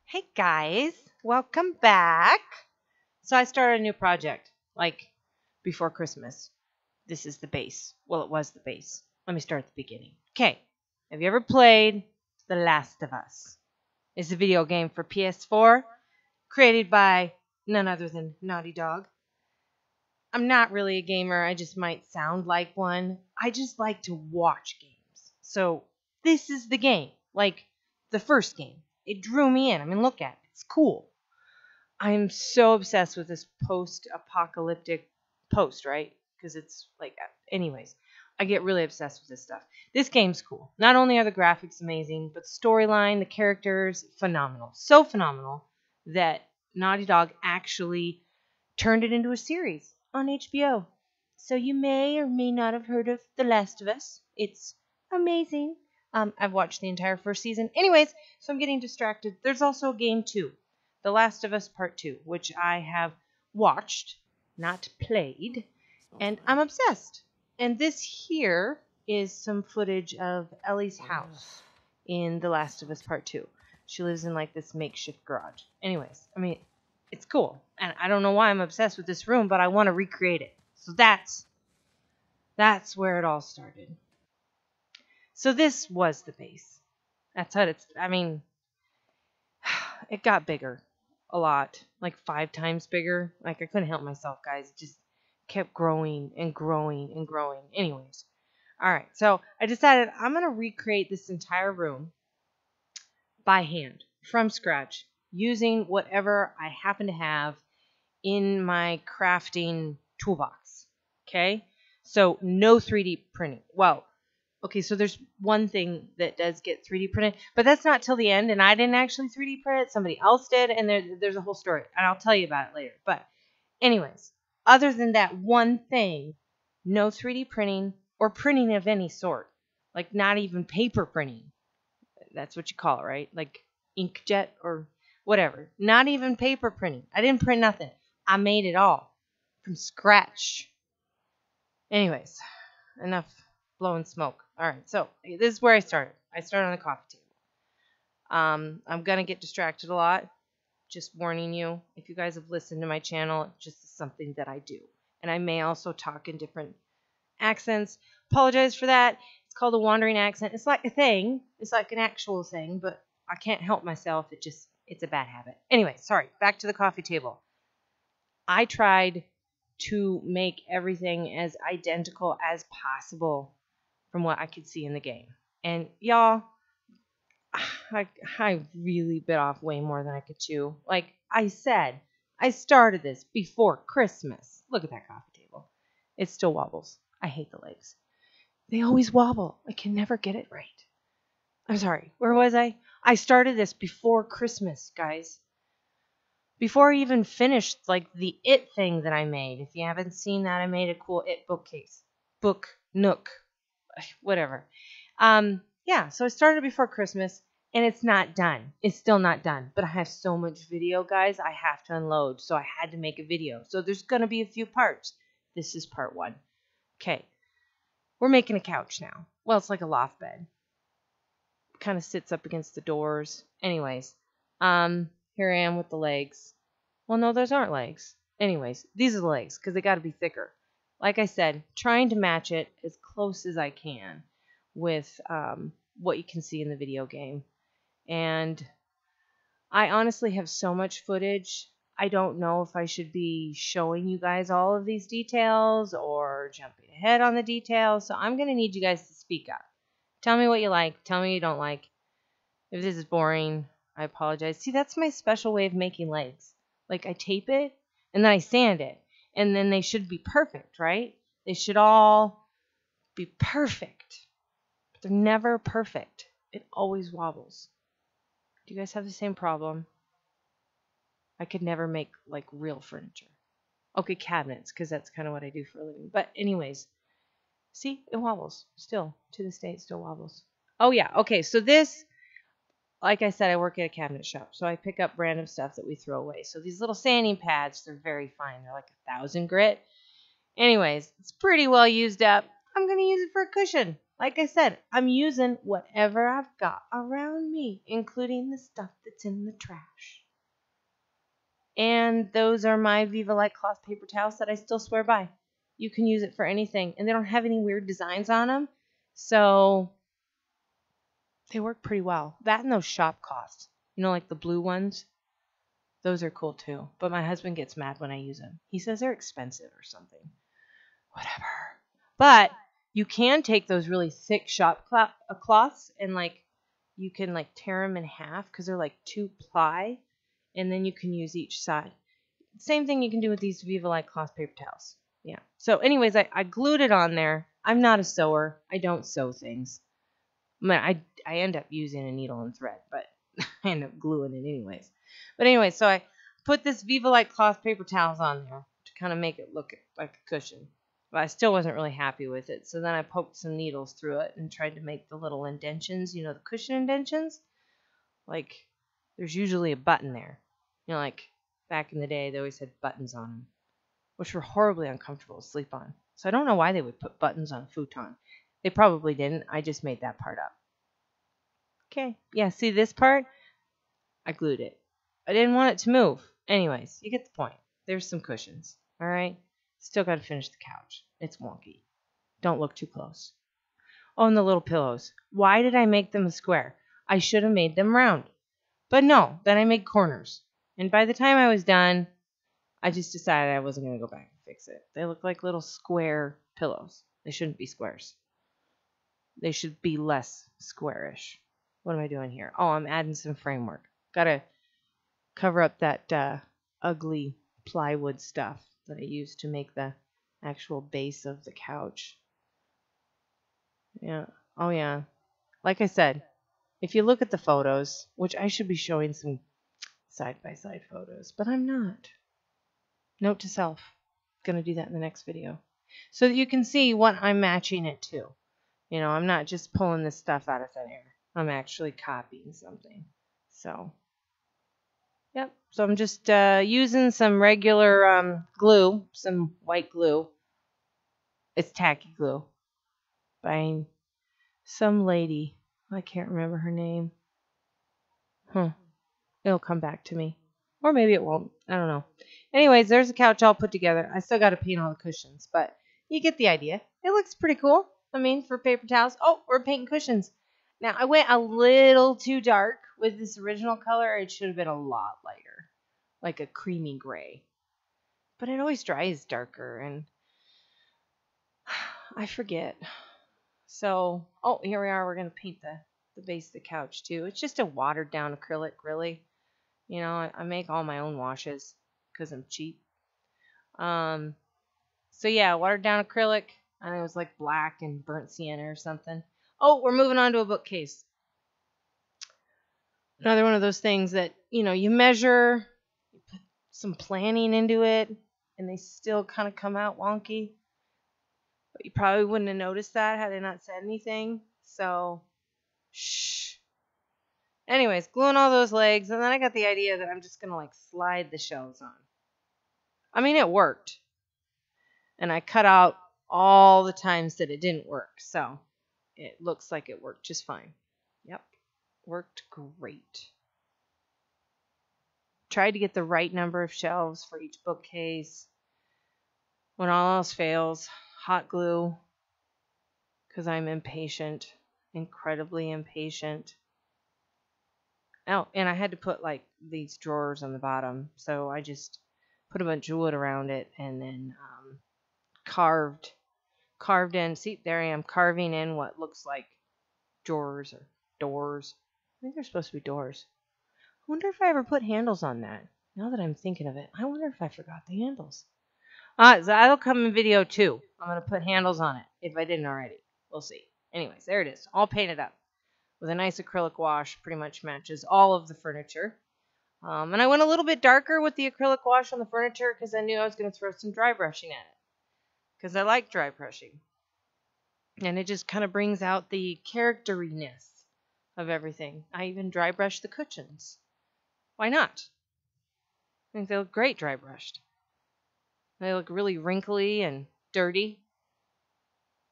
Hey guys, welcome back. So I started a new project like before Christmas. This is the base. Well, it was the base. Let me start at the beginning. Okay, have you ever played The Last of Us? It's a video game for PS4 created by none other than Naughty Dog. I'm not really a gamer. I just might sound like one. I just like to watch games. So this is the game, like the first game. It drew me in. I mean, look at it. It's cool. I'm so obsessed with this post-apocalyptic right? Because it's like, anyways, I get really obsessed with this stuff. This game's cool. Not only are the graphics amazing, but storyline, the characters, phenomenal. So phenomenal that Naughty Dog actually turned it into a series on HBO. So you may or may not have heard of The Last of Us. It's amazing. I've watched the entire first season. Anyways, so I'm getting distracted. There's also a game 2, The Last of Us Part 2, which I have watched, not played, and I'm obsessed. And this here is some footage of Ellie's house in The Last of Us Part 2. She lives in like this makeshift garage. Anyways, I mean, it's cool. And I don't know why I'm obsessed with this room, but I want to recreate it. So that's where it all started. So this was the base. That's how it's, I mean, it got bigger. A lot. Like 5 times bigger. Like I couldn't help myself, guys. It just kept growing and growing and growing. Anyways. Alright, so I decided I'm going to recreate this entire room by hand, from scratch, using whatever I happen to have in my crafting toolbox. Okay? So no 3D printing. Well, okay, so there's one thing that does get 3D printed, but that's not till the end, and I didn't actually 3D print it. Somebody else did, and there's a whole story, and I'll tell you about it later. But anyways, other than that one thing, no 3D printing or printing of any sort, like not even paper printing. That's what you call it, right? Like inkjet or whatever. Not even paper printing. I didn't print nothing. I made it all from scratch. Anyways, enough blowing smoke. All right, so this is where I started. I started on the coffee table. I'm going to get distracted a lot. Just warning you, if you guys have listened to my channel, it just is something that I do. And I may also talk in different accents. Apologize for that. It's called a wandering accent. It's like a thing. It's like an actual thing, but I can't help myself. It's a bad habit. Anyway, sorry. Back to the coffee table. I tried to make everything as identical as possible from what I could see in the game. And y'all, I really bit off way more than I could chew. Like I said, I started this before Christmas. Look at that coffee table. It still wobbles. I hate the legs. They always wobble. I can never get it right. I'm sorry. Where was I? I started this before Christmas, guys. Before I even finished like the It thing that I made. If you haven't seen that, I made a cool It bookcase. Book nook. Whatever. Yeah, so I started before Christmas, and it's not done. It's still not done. But I have so much video, guys, I have to unload. So I had to make a video. So there's going to be a few parts. This is part 1. Okay. We're making a couch now. Well, it's like a loft bed. Kind of sits up against the doors. Anyways, here I am with the legs. Well, no, those aren't legs. Anyways, these are the legs because they got to be thicker. Like I said, trying to match it as close as I can with what you can see in the video game. And I honestly have so much footage. I don't know if I should be showing you guys all of these details or jumping ahead on the details. So I'm going to need you guys to speak up. Tell me what you like. Tell me what you don't like. If this is boring, I apologize. See, that's my special way of making legs. Like I tape it and then I sand it. And then they should be perfect, right? They should all be perfect. But they're never perfect. It always wobbles. Do you guys have the same problem? I could never make like real furniture. Okay, cabinets, because that's kind of what I do for a living. But anyways, see, it wobbles. Still, to this day, it still wobbles. Oh yeah, okay, so this, like I said, I work at a cabinet shop, so I pick up random stuff that we throw away. So these little sanding pads, they're very fine. They're like 1,000 grit. Anyways, it's pretty well used up. I'm going to use it for a cushion. Like I said, I'm using whatever I've got around me, including the stuff that's in the trash. And those are my Viva Light cloth paper towels that I still swear by. You can use it for anything. And they don't have any weird designs on them. So they work pretty well. That and those shop cloths. Like the blue ones. Those are cool too. But my husband gets mad when I use them. He says they're expensive or something. Whatever. But you can take those really thick shop cloths and you can tear them in half because they're 2-ply. And then you can use each side. Same thing you can do with these Viva Light cloth paper towels. Yeah. So anyways, I glued it on there. I'm not a sewer. I don't sew things. I end up using a needle and thread, but I end up gluing it anyways. But anyway, so I put this Viva Light cloth paper towels on there to kind of make it look like a cushion. But I still wasn't really happy with it. So then I poked some needles through it and tried to make the little indentions, the cushion indentions. There's usually a button there. Back in the day, they always had buttons on them, which were horribly uncomfortable to sleep on. So I don't know why they would put buttons on a futon. They probably didn't. I just made that part up. Okay. Yeah, see this part? I glued it. I didn't want it to move. Anyways, you get the point. There's some cushions. All right? Still got to finish the couch. It's wonky. Don't look too close. Oh, and the little pillows. Why did I make them a square? I should have made them round. But no, then I made corners. And by the time I was done, I just decided I wasn't going to go back and fix it. They look like little square pillows. They shouldn't be squares. They should be less squarish. What am I doing here? Oh, I'm adding some framework. Got to cover up that ugly plywood stuff that I used to make the actual base of the couch. Yeah. Oh, yeah. Like I said, if you look at the photos, which I should be showing some side-by-side photos, but I'm not. Note to self. Going to do that in the next video. So that you can see what I'm matching it to. I'm not just pulling this stuff out of thin air. I'm actually copying something. So, yep. So I'm just using some regular glue, some white glue. It's tacky glue by some lady. I can't remember her name. It'll come back to me. Or maybe it won't. I don't know. Anyways, there's a couch all put together. I still got to paint all the cushions, but you get the idea. It looks pretty cool. For paper towels. Oh, we're painting cushions. Now, I went a little too dark with this original color. It should have been a lot lighter, like a creamy gray. But it always dries darker, and I forget. So, here we are. We're going to paint the base of the couch, too. It's just a watered-down acrylic, really. I make all my own washes because I'm cheap. So, yeah, watered-down acrylic. And it was like black and burnt sienna or something. Oh, we're moving on to a bookcase. Another one of those things that, you measure, you put some planning into it, and they still kind of come out wonky. But you probably wouldn't have noticed that had I not said anything. So, shh. Anyways, gluing all those legs, and then I got the idea that I'm just going to slide the shelves on. It worked. And I cut out all the times that it didn't work. So it looks like it worked just fine. Yep. Worked great. Tried to get the right number of shelves for each bookcase. When all else fails, hot glue. Because I'm impatient. Incredibly impatient. Oh, and I had to put these drawers on the bottom. So I just put a bunch of wood around it and then carved in. See, there I am carving in what looks like drawers or doors. I think they're supposed to be doors. I wonder if I ever put handles on that. Now that I'm thinking of it, I wonder if I forgot the handles. So that'll come in video 2. I'm going to put handles on it if I didn't already. We'll see. Anyways, there it is. All painted up with a nice acrylic wash. Pretty much matches all of the furniture. And I went a little bit darker with the acrylic wash on the furniture because I knew I was going to throw some dry brushing at it. Because I like dry brushing. And it just kind of brings out the characteriness of everything. I even dry brushed the cushions. Why not? I think they look great dry brushed. They look really wrinkly and dirty.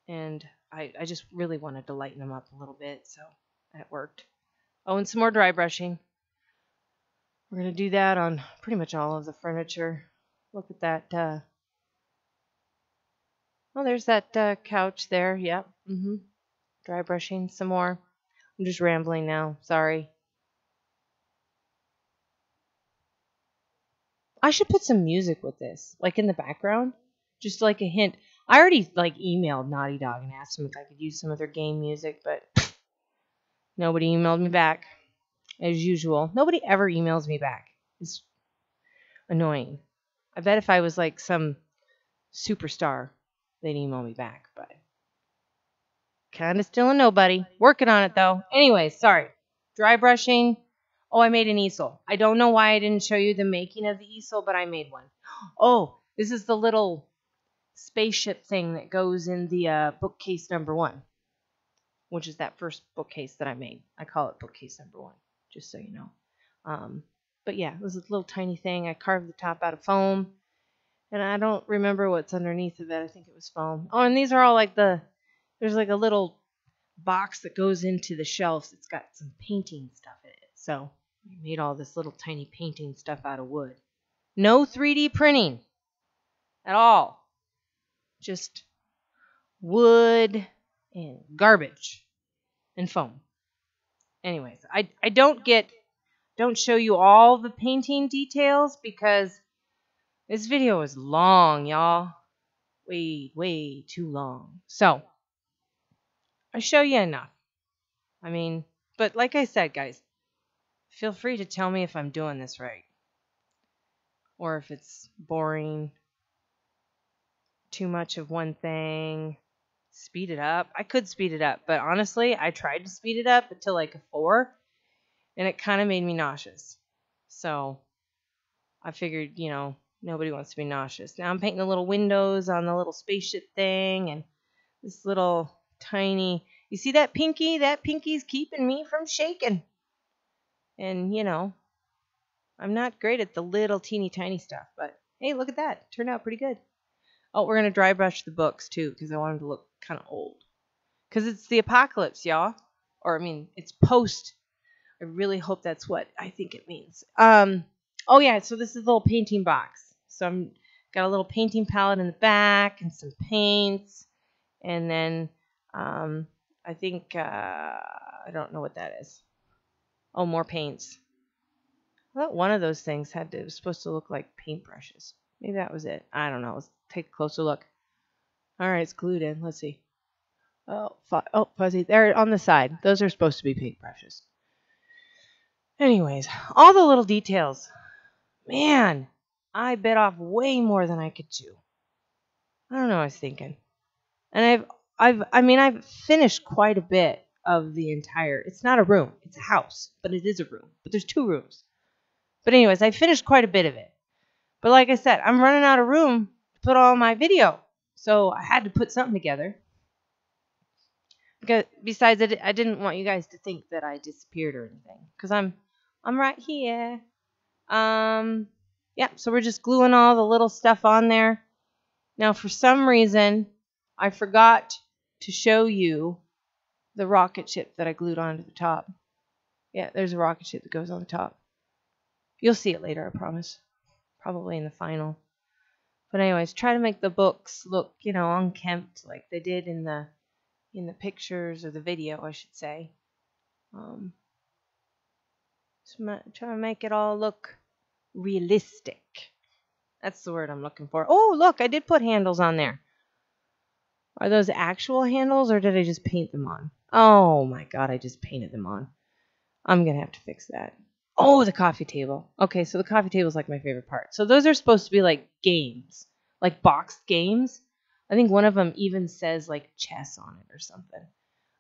And I just really wanted to lighten them up a little bit, so that worked. Oh, and some more dry brushing. We're going to do that on pretty much all of the furniture. Look at that. Oh, there's that couch there. Yep. Dry brushing some more. I'm just rambling now. Sorry. I should put some music with this, like in the background, just like a hint. I already like emailed Naughty Dog and asked them if I could use some of their game music, but nobody emailed me back, as usual. Nobody ever emails me back. It's annoying. I bet if I was like some superstar, they'd email me back, but kind of still a nobody. Working on it though. Anyway, sorry. Dry brushing. Oh, I made an easel. I don't know why I didn't show you the making of the easel, but I made one. Oh, this is the little spaceship thing that goes in the bookcase number 1, which is that first bookcase that I made. I call it bookcase number 1, just so you know. But yeah, it was a little tiny thing. I carved the top out of foam, and I don't remember what's underneath of it. I think it was foam. Oh, and these are all like there's like a little box that goes into the shelves. It's got some painting stuff in it. So I made all this little tiny painting stuff out of wood. No 3D printing at all. Just wood and garbage and foam. Anyways, I don't show you all the painting details because this video is long, y'all. Way too long. So I show you enough. I mean, but like I said, guys, feel free to tell me if I'm doing this right. Or if it's boring, too much of one thing. Speed it up. I could speed it up, but honestly, I tried to speed it up until like a 4, and it kind of made me nauseous. So I figured, nobody wants to be nauseous. Now I'm painting the little windows on the little spaceship thing, and this little tiny, you see that pinky? That pinky's keeping me from shaking. And, I'm not great at the little teeny tiny stuff, but hey, look at that. It turned out pretty good. Oh, we're going to dry brush the books too, because I want them to look kind of old. Because it's the apocalypse, y'all. Or, it's post. I really hope that's what I think it means. Oh, yeah, so this is a little painting box. So I'm got a little painting palette in the back and some paints. And then I think, I don't know what that is. Oh, more paints. I thought one of those things was supposed to look like paintbrushes. Maybe that was it. I don't know. Let's take a closer look. All right, it's glued in. Let's see. Oh, fuzzy. They're on the side. Those are supposed to be paintbrushes. Anyways, all the little details. Man, I bit off way more than I could chew. I don't know what I was thinking. And I've finished quite a bit of the entire. It's not a room. It's a house, but it is a room. But there's 2 rooms. But anyways, I finished quite a bit of it. But like I said, I'm running out of room to put all my video. So I had to put something together. Because besides, I didn't want you guys to think that I disappeared or anything. Because I'm right here. Yeah, so we're just gluing all the little stuff on there. Now, for some reason, I forgot to show you the rocket ship that I glued onto the top. Yeah, there's a rocket ship that goes on the top. You'll see it later, I promise. Probably in the final. But anyways, try to make the books look, unkempt like they did in the pictures or the video, I should say. So try to make it all look realistic. That's the word I'm looking for. Oh, look, I did put handles on there. Are those actual handles or did I just paint them on? Oh my god, I just painted them on. I'm going to have to fix that. Oh, the coffee table. Okay, so the coffee table is like my favorite part. So those are supposed to be like games, like boxed games. I think one of them even says like chess on it or something.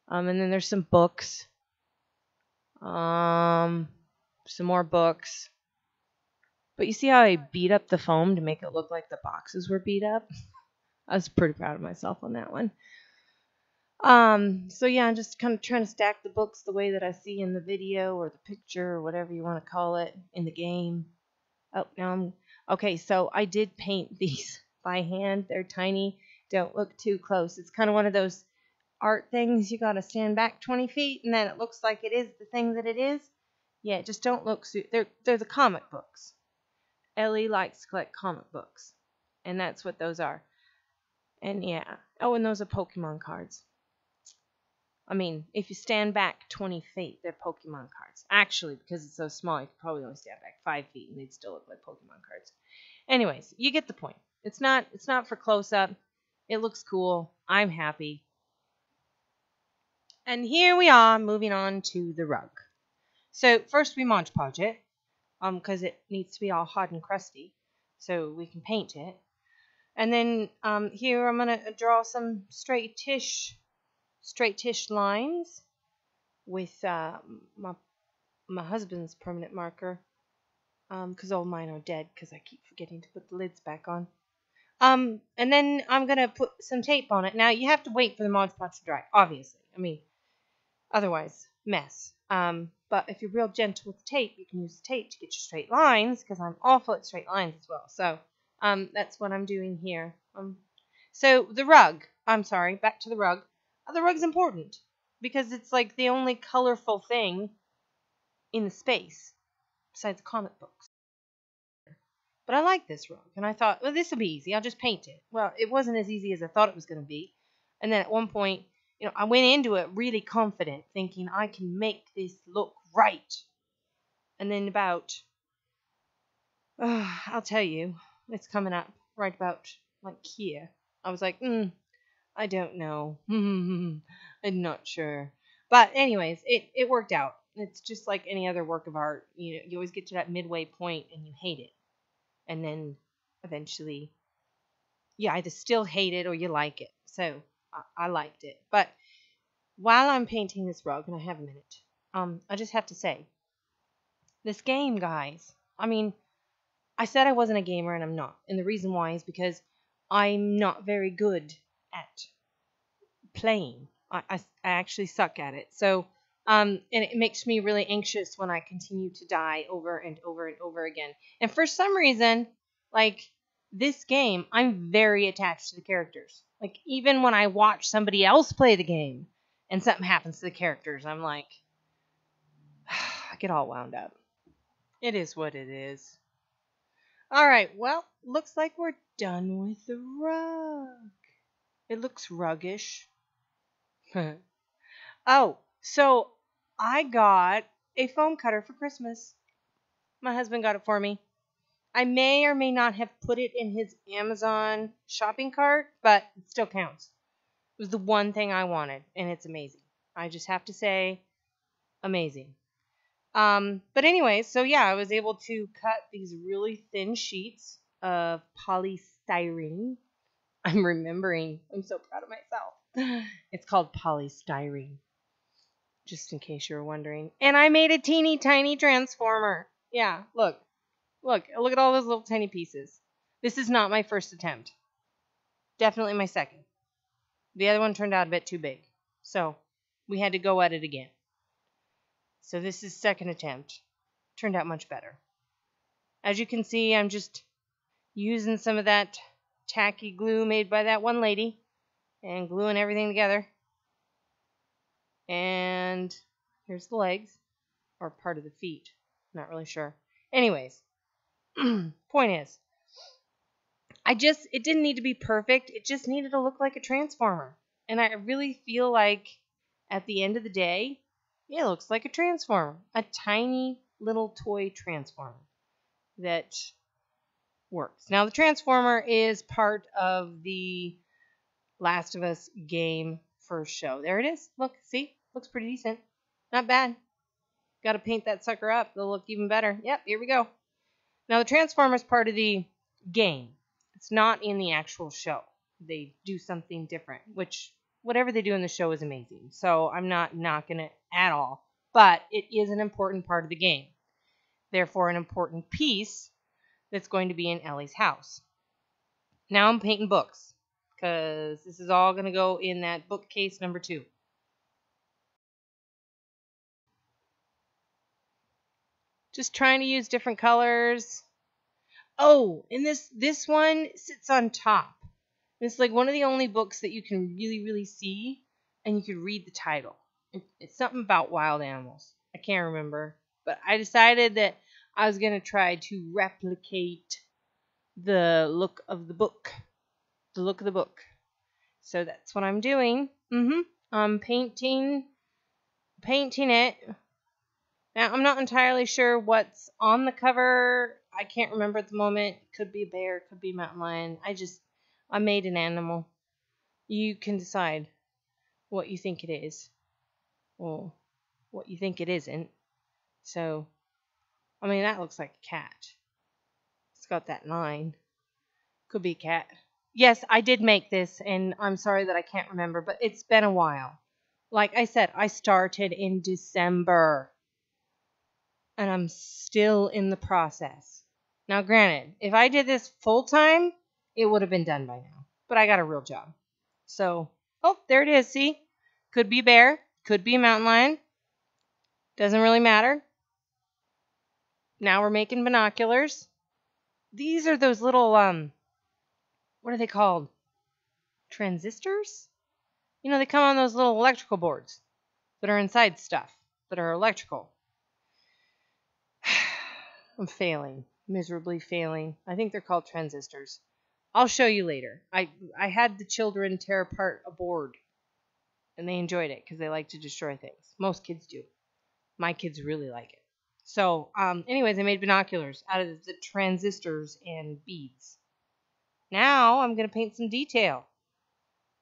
And then there's some books. Some more books. But you see how I beat up the foam to make it look like the boxes were beat up? I was pretty proud of myself on that one. So yeah, I'm just kind of trying to stack the books the way that I see in the video or the picture or whatever you want to call it in the game. Oh, okay, so I did paint these by hand. They're tiny. Don't look too close. It's kind of one of those art things, you gotta stand back 20 feet and then it looks like it is the thing that it is. Yeah, just don't look. They're the comic books. Ellie likes to collect comic books, and that's what those are. And yeah. Oh, and those are Pokemon cards. I mean, if you stand back 20 feet, they're Pokemon cards. Actually, because it's so small, you could probably only stand back 5 feet, and they'd still look like Pokemon cards. Anyways, you get the point. It's not for close up. It looks cool. I'm happy. And here we are, moving on to the rug. So first we Mod Podge it, because it needs to be all hard and crusty, so we can paint it. And then here I'm gonna draw some straight-ish lines with my husband's permanent marker, because all mine are dead because I keep forgetting to put the lids back on. And then I'm gonna put some tape on it. Now you have to wait for the Mod Podge to dry, obviously. I mean, otherwise, mess. But if you're real gentle with the tape, you can use the tape to get your straight lines, because I'm awful at straight lines as well. So that's what I'm doing here. So the rug. I'm sorry, back to the rug. The rug's important because it's like the only colorful thing in the space besides comic books. But I like this rug, and I thought, well, this will be easy. I'll just paint it. Well, it wasn't as easy as I thought it was going to be. And then at one point, I went into it really confident, thinking I can make this look right. And then I'll tell you, it's coming up right about like here. I was like, I don't know. I'm not sure. But anyways, it worked out. It's just like any other work of art. You always get to that midway point and you hate it. And then eventually you either still hate it or you like it. So I liked it. But while I'm painting this rug, and I have a minute, I just have to say, this game, guys, I mean, I said I wasn't a gamer, and I'm not. And the reason why is because I'm not very good at playing. I actually suck at it. So, and it makes me really anxious when I continue to die over and over and over again. And for some reason, like this game, I'm very attached to the characters. Like even when I watch somebody else play the game and something happens to the characters, I'm like, I get all wound up. It is what it is. All right, well, looks like we're done with the rug. It looks ruggish. Oh, so I got a foam cutter for Christmas. My husband got it for me. I may or may not have put it in his Amazon shopping cart, but it still counts. It was the one thing I wanted, and it's amazing. I just have to say, amazing. But anyways, so yeah, I was able to cut these really thin sheets of polystyrene. I'm so proud of myself. It's called polystyrene, just in case you were wondering. And I made a teeny tiny transformer. Yeah, look at all those little tiny pieces. This is not my first attempt. Definitely my second. The other one turned out a bit too big, so we had to go at it again. So this is second attempt. Turned out much better. As you can see, I'm just using some of that tacky glue made by that one lady and gluing everything together. And here's the legs, or part of the feet. Not really sure. Anyways, point is, it didn't need to be perfect. It just needed to look like a transformer. And I really feel like at the end of the day, it looks like a transformer. A tiny little toy transformer that works. Now, the transformer is part of the Last of Us game first show. There it is. Look, see? Looks pretty decent. Not bad. Got to paint that sucker up. It'll look even better. Yep, here we go. Now, the transformer is part of the game. It's not in the actual show. They do something different, which whatever they do in the show is amazing. So I'm not knocking it at all. But it is an important part of the game. Therefore, an important piece that's going to be in Ellie's house. Now I'm painting books, because this is all going to go in that bookcase number 2. Just trying to use different colors. Oh, and this one sits on top. It's like one of the only books that you can really, really see and you could read the title. It's something about wild animals. I can't remember. But I decided that I was going to try to replicate the look of the book. The look of the book. So that's what I'm doing. I'm painting it. Now, I'm not entirely sure what's on the cover. I can't remember at the moment. Could be a bear, could be a mountain lion. I made an animal. You can decide what you think it is. Or what you think it isn't. So, I mean, that looks like a cat. It's got that line. Could be a cat. Yes, I did make this, and I'm sorry that I can't remember, but it's been a while. Like I said, I started in December. And I'm still in the process. Now, granted, if I did this full time, it would have been done by now. But I got a real job. So, oh, there it is. See? Could be a bear. Could be a mountain lion. Doesn't really matter. Now we're making binoculars. These are those little, what are they called? Transistors? You know, they come on those little electrical boards that are inside stuff that are electrical. I'm failing. Miserably failing. I think they're called transistors. I'll show you later. I had the children tear apart a board. And they enjoyed it because they like to destroy things. Most kids do. My kids really like it. So, anyways, I made binoculars out of the transistors and beads. Now I'm going to paint some detail.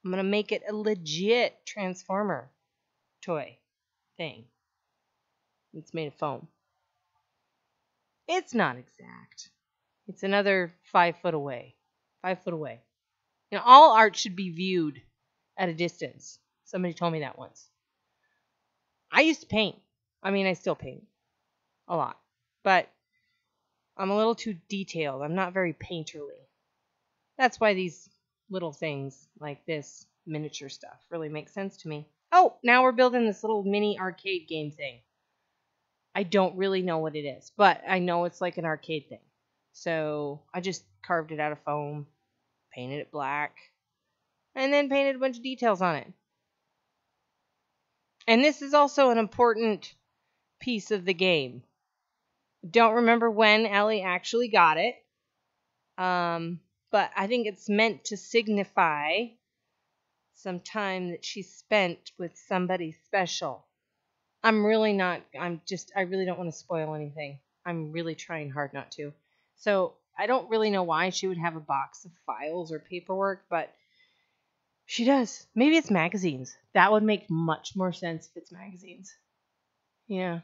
I'm going to make it a legit transformer toy thing. It's made of foam. It's not exact. It's another 5 foot away. 5 foot away. You know, all art should be viewed at a distance. Somebody told me that once. I used to paint. I mean, I still paint. A lot. But I'm a little too detailed. I'm not very painterly. That's why these little things like this miniature stuff really make sense to me. Oh, now we're building this little mini arcade game thing. I don't really know what it is, but I know it's like an arcade thing. So I just carved it out of foam, painted it black, and then painted a bunch of details on it. And this is also an important piece of the game. Don't remember when Ellie actually got it, but I think it's meant to signify some time that she spent with somebody special. I really don't want to spoil anything. I'm really trying hard not to. So I don't really know why she would have a box of files or paperwork, but she does. Maybe it's magazines. That would make much more sense if it's magazines. Yeah.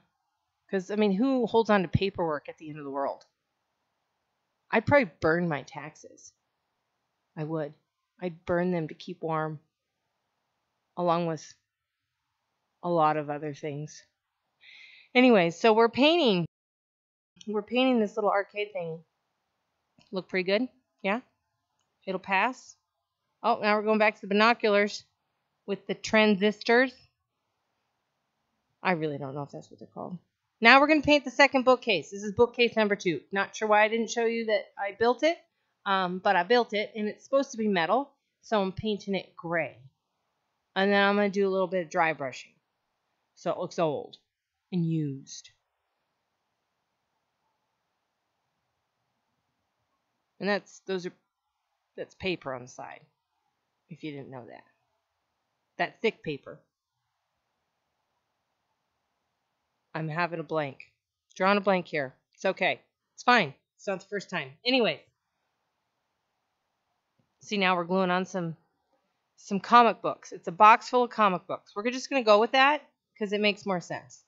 Because, I mean, who holds on to paperwork at the end of the world? I'd probably burn my taxes. I would. I'd burn them to keep warm. Along with a lot of other things. Anyway, so we're painting. We're painting this little arcade thing. Look pretty good? Yeah? It'll pass. Oh, now we're going back to the binoculars with the transistors. I really don't know if that's what they're called. Now we're going to paint the second bookcase. This is bookcase number 2. Not sure why I didn't show you that I built it, but I built it, and it's supposed to be metal, so I'm painting it gray. And then I'm going to do a little bit of dry brushing, so it looks old and used. And that's paper on the side, if you didn't know that. That thick paper. I'm having a blank. Drawing a blank here. It's okay. It's fine. It's not the first time. Anyway. See, now we're gluing on some comic books. It's a box full of comic books. We're just going to go with that because it makes more sense.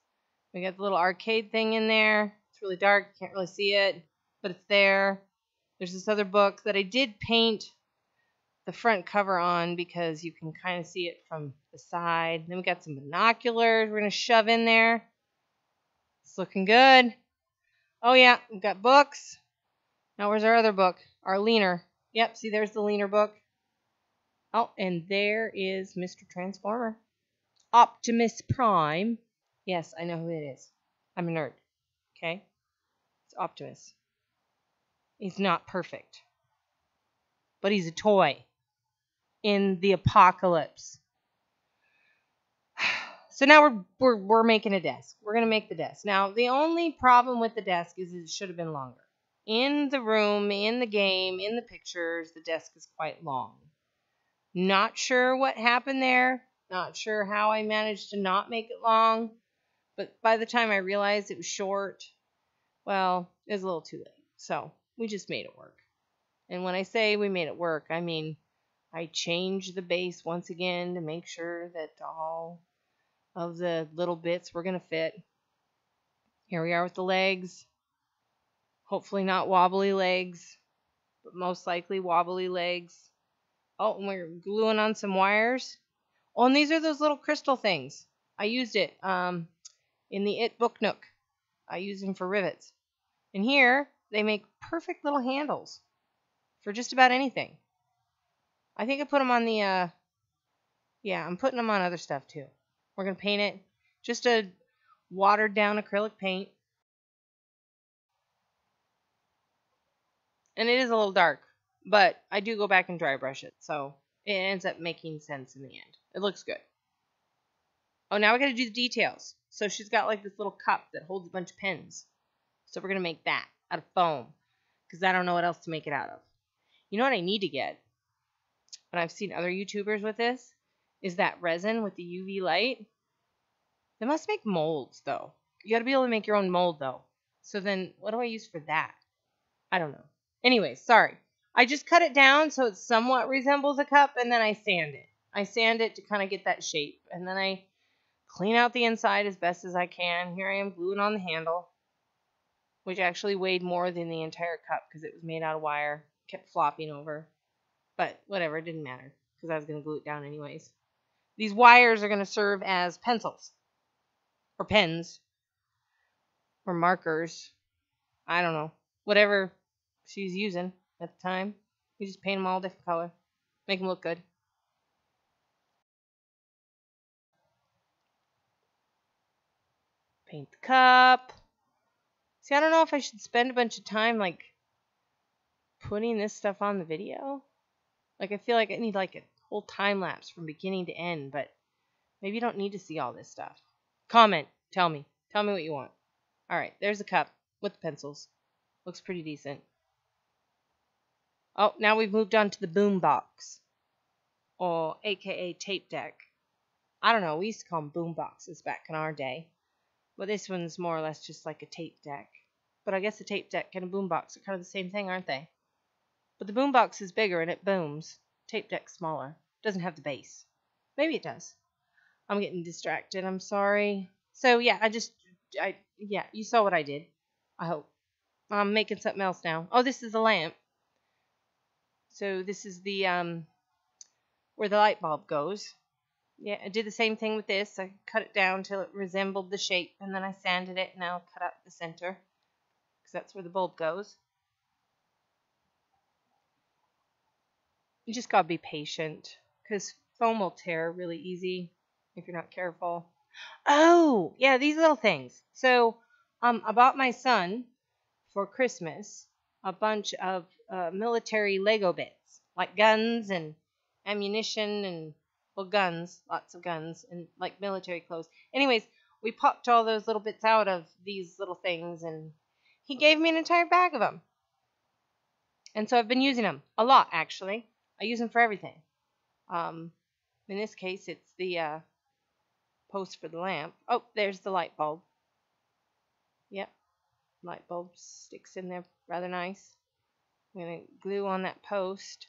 We got the little arcade thing in there. It's really dark. You can't really see it, but it's there. There's this other book that I did paint the front cover on because you can kind of see it from the side. Then we got some binoculars we're going to shove in there. It's looking good. Oh, yeah, we've got books. Now, where's our other book? Our leaner. Yep, see, there's the leaner book. Oh, and there is Mr. Transformer. Optimus Prime. Yes, I know who it is. I'm a nerd. Okay? It's Optimus. He's not perfect. But he's a toy in the apocalypse. So now we're making a desk. We're gonna make the desk. Now the only problem with the desk is it should have been longer. In the room, in the game, in the pictures, the desk is quite long. Not sure what happened there. Not sure how I managed to not make it long. But by the time I realized it was short, well, it was a little too late. So we just made it work. And when I say we made it work, I mean I changed the base once again to make sure that all of the little bits were going to fit. Here we are with the legs. Hopefully not wobbly legs, but most likely wobbly legs. Oh, and we're gluing on some wires. Oh, and these are those little crystal things. I used it in the It Book Nook. I use them for rivets. And here, they make perfect little handles for just about anything. I think I put them on the, yeah, I'm putting them on other stuff too. We're going to paint it. Just a watered down acrylic paint. And it is a little dark, but I do go back and dry brush it, so it ends up making sense in the end. It looks good. Oh, now we got to do the details. So she's got like this little cup that holds a bunch of pens. So we're going to make that out of foam, because I don't know what else to make it out of. You know what I need to get, and I've seen other YouTubers with this, is that resin with the UV light. They must make molds, though. You got to be able to make your own mold, though. So then what do I use for that? I don't know. Anyways, sorry. I just cut it down so it somewhat resembles a cup, and then I sand it. I sand it to kind of get that shape, and then I clean out the inside as best as I can. Here I am gluing on the handle, which actually weighed more than the entire cup because it was made out of wire. Kept flopping over. But whatever, it didn't matter because I was going to glue it down anyways. These wires are going to serve as pencils or pens or markers. I don't know. Whatever she's using at the time. We just paint them all different color. Make them look good. Paint the cup. See, I don't know if I should spend a bunch of time, like, putting this stuff on the video. Like, I feel like I need, like, a whole time lapse from beginning to end, but maybe you don't need to see all this stuff. Comment. Tell me. Tell me what you want. Alright, there's a cup with the pencils. Looks pretty decent. Oh, now we've moved on to the boom box. Or aka tape deck. I don't know, we used to call them boom boxes back in our day. But this one's more or less just like a tape deck. But I guess a tape deck and a boom box are kind of the same thing, aren't they? But the boom box is bigger and it booms. Tape deck's smaller. Doesn't have the base. Maybe it does. I'm getting distracted. I'm sorry. So yeah, yeah, you saw what I did. I hope. I'm making something else now. Oh, this is the lamp. So this is the where the light bulb goes. Yeah, I did the same thing with this. I cut it down till it resembled the shape, and then I sanded it, and I'll cut out the center, because that's where the bulb goes. You just gotta be patient, because foam will tear really easy if you're not careful. Oh, yeah, these little things. So, I bought my son for Christmas a bunch of military Lego bits, like guns and ammunition and, well, guns, lots of guns, and like military clothes. Anyways, we popped all those little bits out of these little things, and he gave me an entire bag of them. And so I've been using them a lot, actually. I use them for everything. In this case, it's the post for the lamp. Oh, there's the light bulb. Yep, light bulb sticks in there rather nice. I'm going to glue on that post.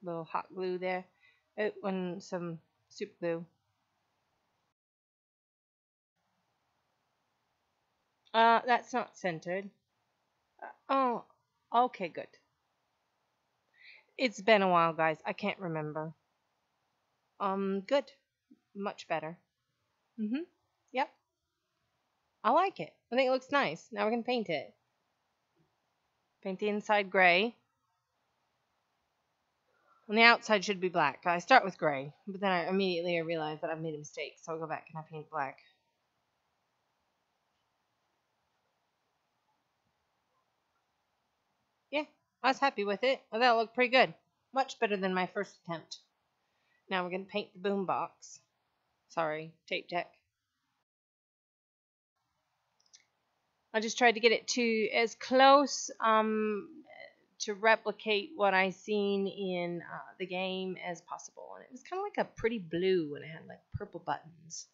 Little hot glue there. Oh, and some super glue. That's not centered. Oh, okay, good. It's been a while, guys. I can't remember. Good. Much better. Yep. I like it. I think it looks nice. Now we're going to paint it. Paint the inside gray. And the outside should be black. I start with gray, but then I immediately realize that I've made a mistake, so I'll go back and I paint black. Yeah, I was happy with it. I thought it looked pretty good. Much better than my first attempt. Now we're going to paint the boom box. Sorry, tape deck. I just tried to get it to as close to replicate what I seen in the game as possible. And it was kind of like a pretty blue, and it had like purple buttons.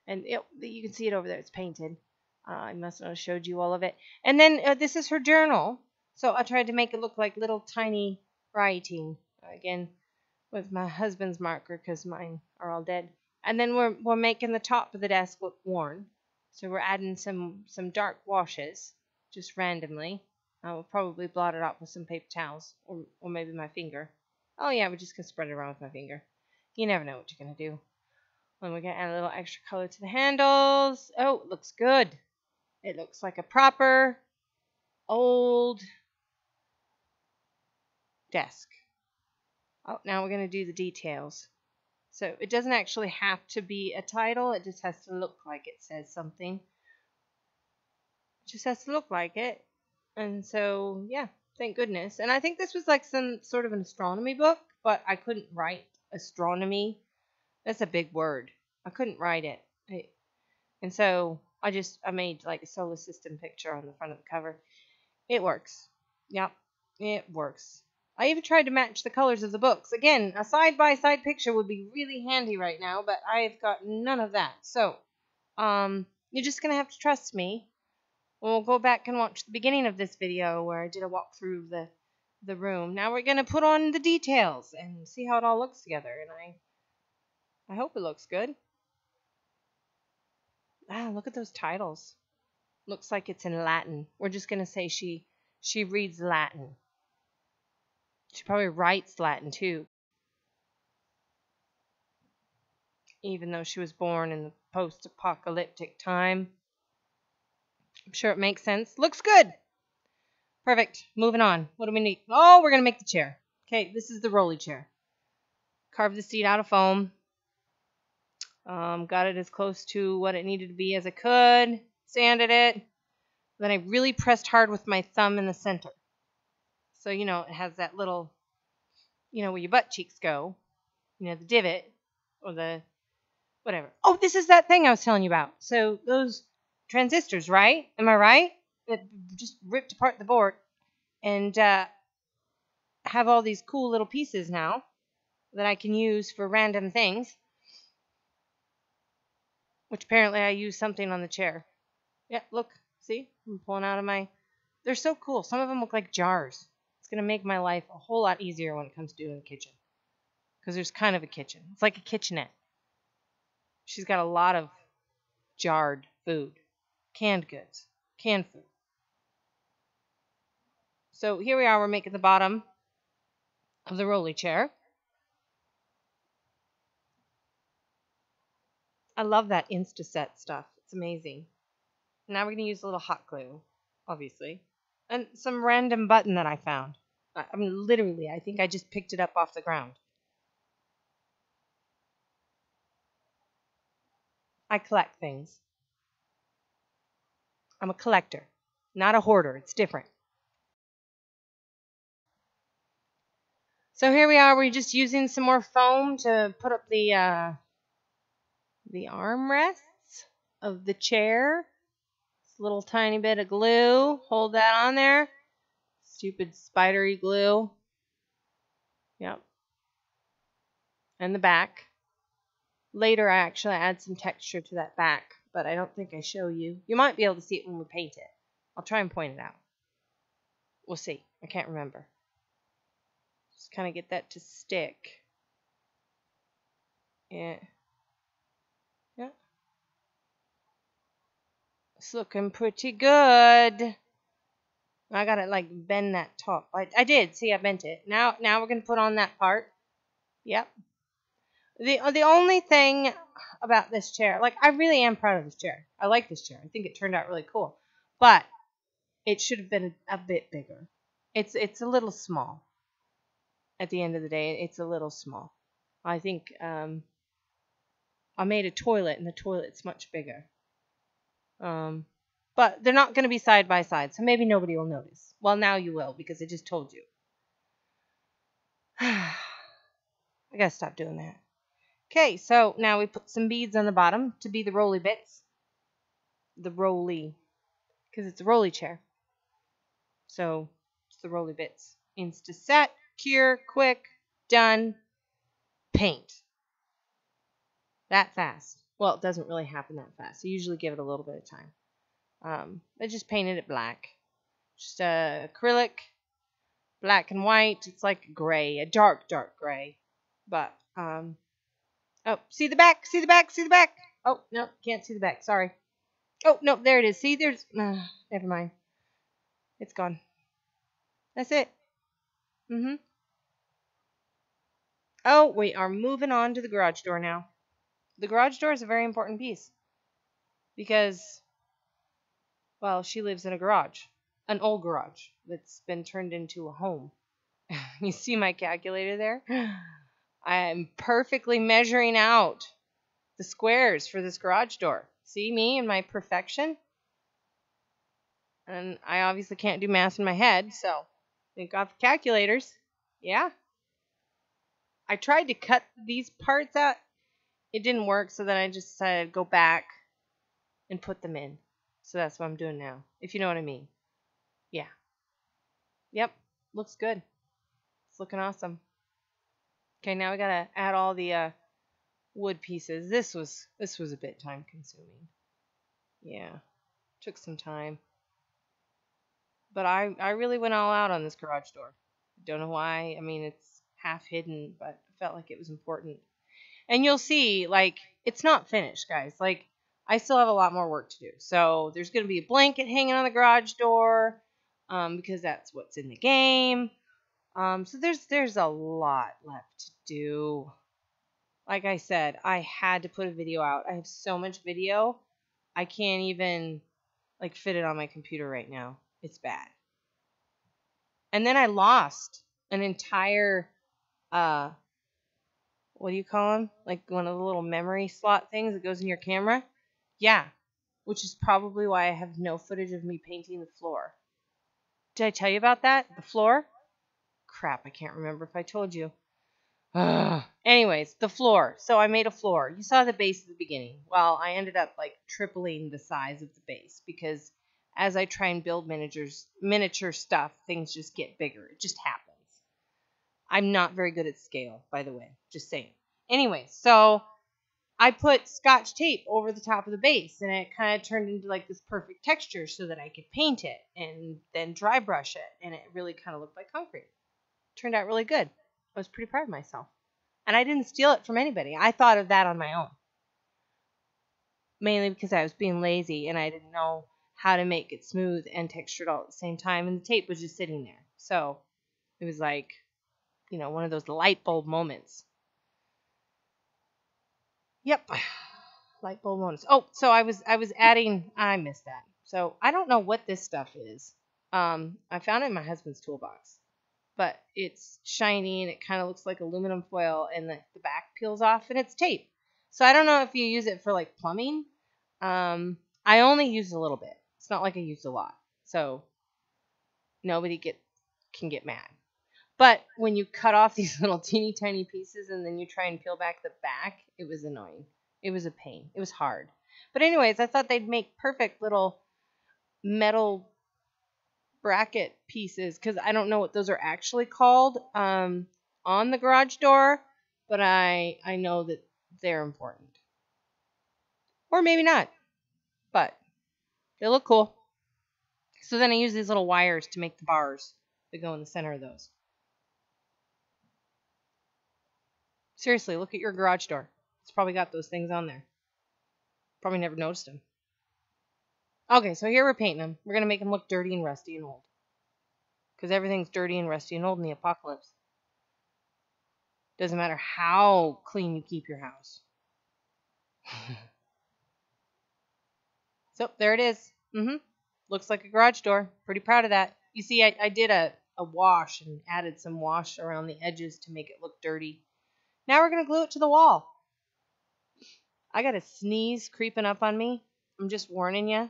And you can see it over there. It's painted. I must not have showed you all of it. And then this is her journal. So I tried to make it look like little tiny writing. Again, with my husband's marker because mine are all dead. And then we're making the top of the desk look worn. So we're adding some dark washes just randomly. I will probably blot it off with some paper towels or maybe my finger. Oh yeah, we're just going to spread it around with my finger. You never know what you're going to do. Then we're going to add a little extra color to the handles. Oh, it looks good. It looks like a proper old desk. Oh, now we're going to do the details. So it doesn't actually have to be a title. It just has to look like it says something. It just has to look like it. And so, yeah, thank goodness. And I think this was like some sort of an astronomy book, but I couldn't write astronomy. That's a big word. I couldn't write it. And so I made like a solar system picture on the front of the cover. It works. Yep, it works. I even tried to match the colors of the books. Again, a side-by-side picture would be really handy right now, but I've got none of that. So, you're just going to have to trust me. We'll go back and watch the beginning of this video where I did a walkthrough of the room. Now we're going to put on the details and see how it all looks together. And I hope it looks good. Ah, look at those titles. Looks like it's in Latin. We're just going to say she reads Latin. She probably writes Latin too. Even though she was born in the post-apocalyptic time. I'm sure it makes sense. Looks good. Perfect. Moving on. What do we need? Oh, we're going to make the chair. Okay, this is the rolly chair. Carved the seat out of foam. Got it as close to what it needed to be as I could. Sanded it. Then I really pressed hard with my thumb in the center. So, it has that little, where your butt cheeks go. The divot. Or the, whatever. Oh, this is that thing I was telling you about. So, those transistors, right? Am I right? That just ripped apart the board. And have all these cool little pieces now that I can use for random things. Which apparently I used something on the chair. Yeah, look. See? I'm pulling out of my... They're so cool. Some of them look like jars. It's going to make my life a whole lot easier when it comes to doing the kitchen. Because there's kind of a kitchen. It's like a kitchenette. She's got a lot of jarred food. Canned goods. Canned food. So here we are. We're making the bottom of the rolly chair. I love that Instaset stuff. It's amazing. Now we're going to use a little hot glue, obviously. And some random button that I found. I mean, literally, I think I just picked it up off the ground. I collect things. I'm a collector, not a hoarder. It's different. So here we are. We're just using some more foam to put up the armrests of the chair. This little tiny bit of glue. Hold that on there. Stupid spidery glue. Yep. And the back. Later, I actually add some texture to that back, but I don't think I show you. You might be able to see it when we paint it. I'll try and point it out. We'll see. I can't remember. Just kind of get that to stick. Yeah. Yeah. It's looking pretty good. I gotta like bend that top. I did. See, I bent it. Now we're gonna put on that part. Yep. The only thing about this chair, like I really am proud of this chair. I like this chair. I think it turned out really cool. But it should have been a bit bigger. It's a little small. At the end of the day, it's a little small. I think I made a toilet, and the toilet's much bigger. But they're not going to be side by side, so maybe nobody will notice. Well, now you will, because I just told you. I gotta stop doing that. Okay, so now we put some beads on the bottom to be the rolly bits. The rolly, because it's a rolly chair. So it's the rolly bits. Insta set, cure, quick, done, paint. That fast. Well, it doesn't really happen that fast. I usually give it a little bit of time. I just painted it black. Just acrylic, black and white. It's like gray, a dark, dark gray. But, oh, see the back, see the back, see the back. Oh, no, can't see the back. Sorry. Oh, no, there it is. See, there's, never mind. It's gone. That's it. Oh, we are moving on to the garage door now. The garage door is a very important piece because, well, she lives in a garage, an old garage that's been turned into a home. You see my calculator there? I'm perfectly measuring out the squares for this garage door. See me and my perfection? And I obviously can't do math in my head, so we got the calculators. Yeah. I tried to cut these parts out. It didn't work, so then I just decided to go back and put them in. So that's what I'm doing now, if you know what I mean. Yeah. Yep. Looks good. It's looking awesome. Okay, now we gotta add all the wood pieces. This was a bit time consuming. Yeah. Took some time. But I really went all out on this garage door. Don't know why. I mean, it's half hidden, but I felt like it was important. And you'll see, like, it's not finished, guys. Like, I still have a lot more work to do. So there's going to be a blanket hanging on the garage door because that's what's in the game. So there's a lot left to do. Like I said, I had to put a video out. I have so much video, I can't even, like, fit it on my computer right now. It's bad. And then I lost an entire, what do you call them? Like one of the little memory slot things that goes in your camera? Yeah, which is probably why I have no footage of me painting the floor. Did I tell you about that? The floor? Crap, I can't remember if I told you. Anyways, the floor. So I made a floor. You saw the base at the beginning. Well, I ended up like tripling the size of the base because as I try and build miniature stuff, things just get bigger. It just happens. I'm not very good at scale, by the way. Just saying. Anyway, so I put Scotch tape over the top of the base, and it kind of turned into like this perfect texture so that I could paint it and then dry brush it, and it really kind of looked like concrete. Turned out really good. I was pretty proud of myself. And I didn't steal it from anybody. I thought of that on my own. Mainly because I was being lazy and I didn't know how to make it smooth and textured all at the same time, and the tape was just sitting there. So it was like, you know, one of those light bulb moments. Yep. Light bulb moments. Oh, so I was adding, I missed that. So I don't know what this stuff is. I found it in my husband's toolbox. But it's shiny and it kind of looks like aluminum foil, and the back peels off, and it's tape. So I don't know if you use it for like plumbing. I only used a little bit. It's not like I used a lot. So nobody can get mad. But when you cut off these little teeny tiny pieces and then you try and peel back the back, it was annoying. It was a pain. It was hard. But anyways, I thought they'd make perfect little metal bracket pieces, because I don't know what those are actually called on the garage door, but I know that they're important. Or maybe not, but they look cool. So then I use these little wires to make the bars that go in the center of those. Seriously, look at your garage door. It's probably got those things on there. Probably never noticed them. Okay, so here we're painting them. We're going to make them look dirty and rusty and old. Because everything's dirty and rusty and old in the apocalypse. Doesn't matter how clean you keep your house. So, there it is. Looks like a garage door. Pretty proud of that. You see, I did a wash and added some wash around the edges to make it look dirty. Now we're going to glue it to the wall. I got a sneeze creeping up on me. I'm just warning you.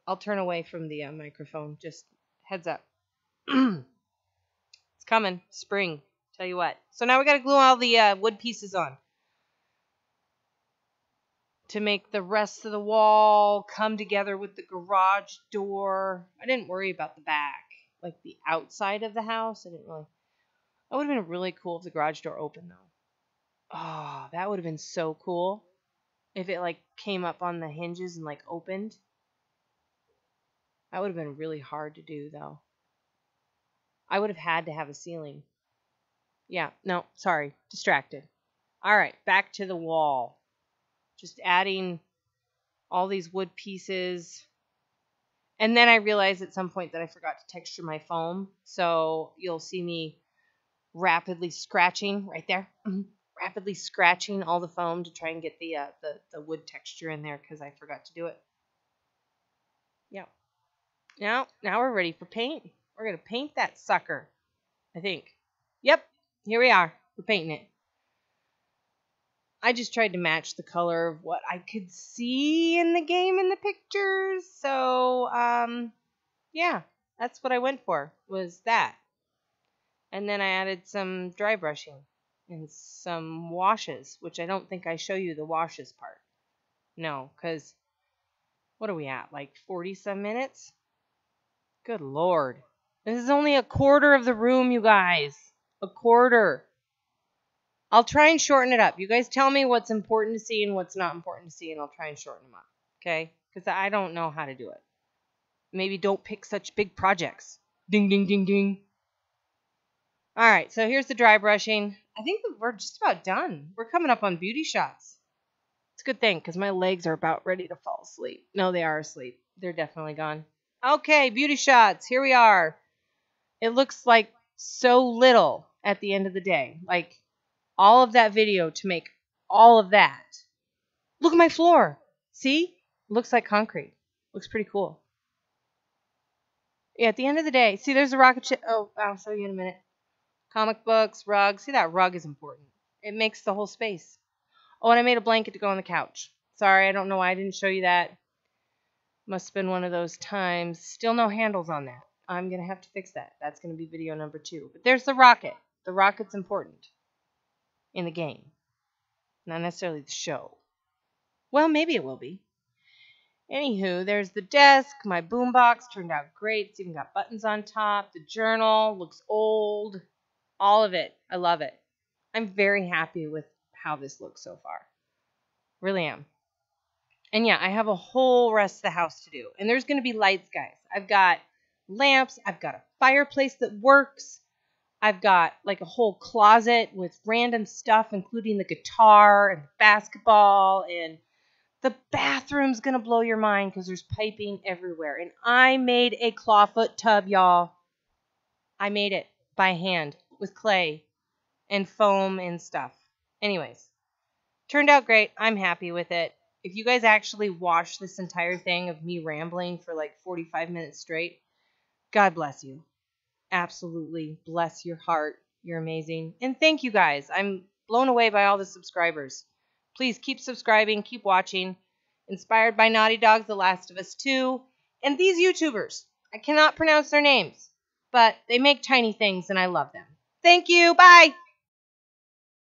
I'll turn away from the microphone. Just heads up. It's coming. Spring. Tell you what. So now we got to glue all the wood pieces on. to make the rest of the wall come together with the garage door. I didn't worry about the back, like the outside of the house. I didn't really. That would have been really cool if the garage door opened though. Oh, that would have been so cool if it like came up on the hinges and like opened. That would have been really hard to do though. I would have had to have a ceiling. Yeah, no, sorry, distracted. All right, back to the wall. Just adding all these wood pieces. And then I realized at some point that I forgot to texture my foam. So you'll see me rapidly scratching right there. Rapidly scratching all the foam to try and get the wood texture in there because I forgot to do it. Yeah. Now we're ready for paint. We're going to paint that sucker, I think. Yep, here we are. We're painting it. I just tried to match the color of what I could see in the game in the pictures. So, yeah, that's what I went for, was that. And then I added some dry brushing and some washes, which I don't think I show you the washes part. No, because what are we at, like 40-some minutes? Good Lord. This is only a quarter of the room, you guys. A quarter. I'll try and shorten it up. You guys tell me what's important to see and what's not important to see, and I'll try and shorten them up. Okay? Because I don't know how to do it. Maybe don't pick such big projects. Ding, ding, ding, ding. All right, so here's the dry brushing. I think that we're just about done. We're coming up on beauty shots. It's a good thing because my legs are about ready to fall asleep. No, they are asleep. They're definitely gone. Okay, beauty shots. Here we are. It looks like so little at the end of the day. Like all of that video to make all of that. Look at my floor. See? Looks like concrete. Looks pretty cool. Yeah, at the end of the day. See, there's a rocket ship. Oh, I'll show you in a minute. Comic books, rug. See, that rug is important. It makes the whole space. Oh, and I made a blanket to go on the couch. Sorry, I don't know why I didn't show you that. Must have been one of those times. Still no handles on that. I'm going to have to fix that. That's going to be video number 2. But there's the rocket. The rocket's important in the game. Not necessarily the show. Well, maybe it will be. Anywho, there's the desk. My boombox turned out great. It's even got buttons on top. The journal looks old. All of it. I love it. I'm very happy with how this looks so far. Really am. And yeah, I have a whole rest of the house to do. And there's going to be lights, guys. I've got lamps. I've got a fireplace that works. I've got like a whole closet with random stuff, including the guitar and the basketball. And the bathroom's going to blow your mind because there's piping everywhere. And I made a clawfoot tub, y'all. I made it by hand with clay and foam and stuff. Anyways, turned out great. I'm happy with it. If you guys actually watch this entire thing of me rambling for like 45 minutes straight, God bless you. Absolutely bless your heart. You're amazing. And thank you guys. I'm blown away by all the subscribers. Please keep subscribing, keep watching. Inspired by Naughty Dog's The Last of Us 2. And these YouTubers. I cannot pronounce their names, but they make tiny things and I love them. Thank you. Bye.